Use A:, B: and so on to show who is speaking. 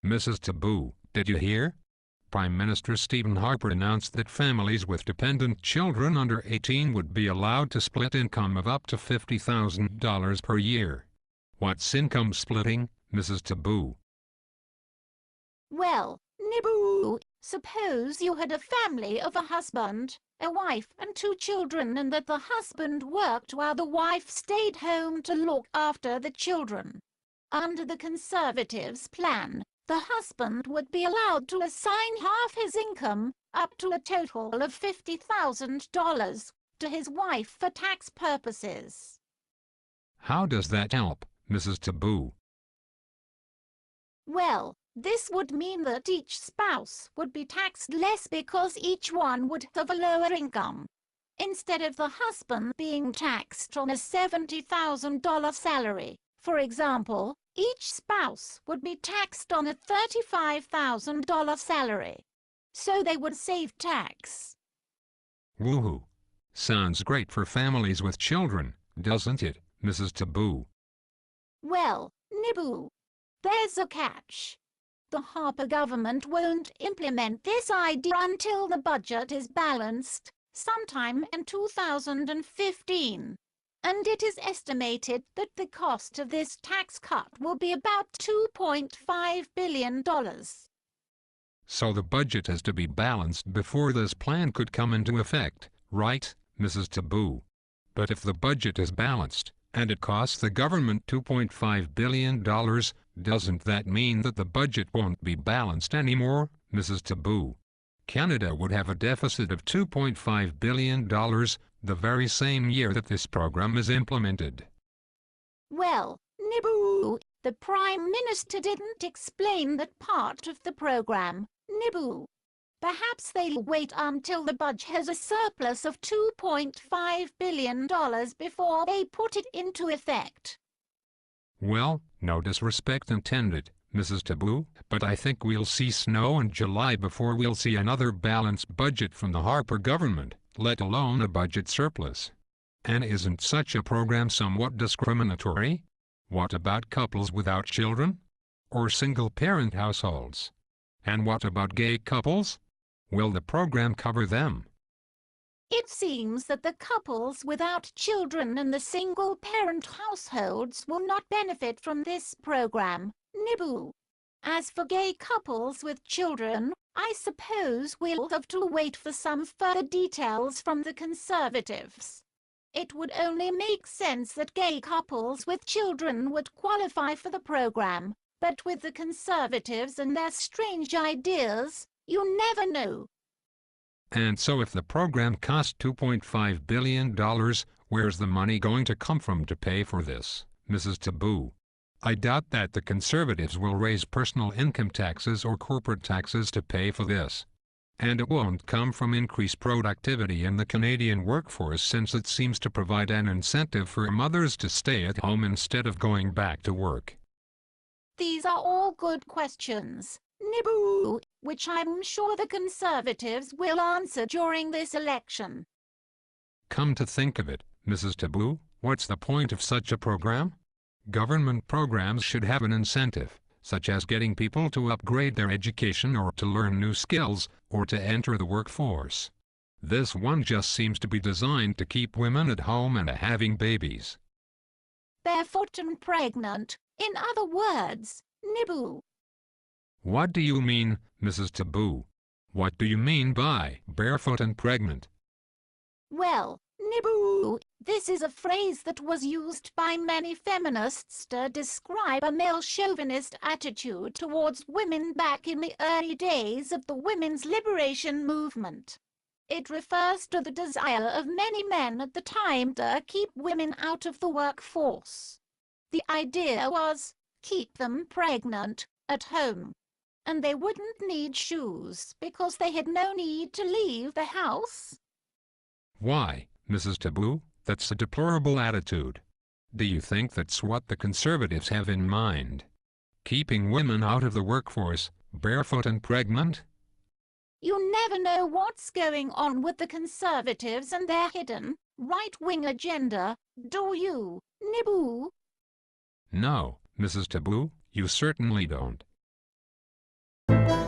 A: Mrs. Tibu, did you hear? Prime Minister Stephen Harper announced that families with dependent children under 18 would be allowed to split income of up to $50,000 per year. What's income splitting, Mrs. Tibu?
B: Well, Nibu, suppose you had a family of a husband, a wife and 2 children, and that the husband worked while the wife stayed home to look after the children. Under the Conservatives' plan, the husband would be allowed to assign half his income, up to a total of $50,000, to his wife for tax purposes.
A: How does that help, Mrs. Tibu?
B: Well, this would mean that each spouse would be taxed less because each one would have a lower income. Instead of the husband being taxed on a $70,000 salary, for example, each spouse would be taxed on a $35,000 salary. So they would save tax.
A: Woohoo! Sounds great for families with children, doesn't it, Mrs. Tibu?
B: Well, Nibu, there's a catch. The Harper government won't implement this idea until the budget is balanced, sometime in 2015. And it is estimated that the cost of this tax cut will be about $2.5 billion.
A: So the budget has to be balanced before this plan could come into effect, right, Mrs. Tibu? But if the budget is balanced, and it costs the government $2.5 billion, doesn't that mean that the budget won't be balanced anymore, Mrs. Tibu? Canada would have a deficit of $2.5 billion the very same year that this program is implemented.
B: Well, Nibu, the Prime Minister didn't explain that part of the program, Nibu. Perhaps they'll wait until the budget has a surplus of $2.5 billion before they put it into effect.
A: Well, no disrespect intended, Mrs. Tibu, but I think we'll see snow in July before we'll see another balanced budget from the Harper government, let alone a budget surplus. And isn't such a program somewhat discriminatory? What about couples without children? Or single-parent households? And what about gay couples? Will the program cover them?
B: It seems that the couples without children and the single-parent households will not benefit from this program, Nibu. As for gay couples with children, I suppose we'll have to wait for some further details from the Conservatives. It would only make sense that gay couples with children would qualify for the program, but with the Conservatives and their strange ideas, you never know.
A: And so if the program costs $2.5 billion, where's the money going to come from to pay for this, Mrs. Tibu? I doubt that the Conservatives will raise personal income taxes or corporate taxes to pay for this. And it won't come from increased productivity in the Canadian workforce, since it seems to provide an incentive for mothers to stay at home instead of going back to work.
B: These are all good questions, Nibu, which I'm sure the Conservatives will answer during this election.
A: Come to think of it, Mrs. Tibu, what's the point of such a program? Government programs should have an incentive, such as getting people to upgrade their education or to learn new skills, or to enter the workforce. This one just seems to be designed to keep women at home and having babies.
B: Barefoot and pregnant, in other words, Nibu.
A: What do you mean, Mrs. Tibu? What do you mean by barefoot and pregnant?
B: Well, Nibu, this is a phrase that was used by many feminists to describe a male chauvinist attitude towards women back in the early days of the women's liberation movement. It refers to the desire of many men at the time to keep women out of the workforce. The idea was, keep them pregnant, at home. And they wouldn't need shoes because they had no need to leave the house.
A: Why, Mrs. Tibu, that's a deplorable attitude. Do you think that's what the Conservatives have in mind? Keeping women out of the workforce, barefoot and pregnant?
B: You never know what's going on with the Conservatives and their hidden, right-wing agenda, do you, Nibu?
A: No, Mrs. Tibu, you certainly don't.
C: Bye.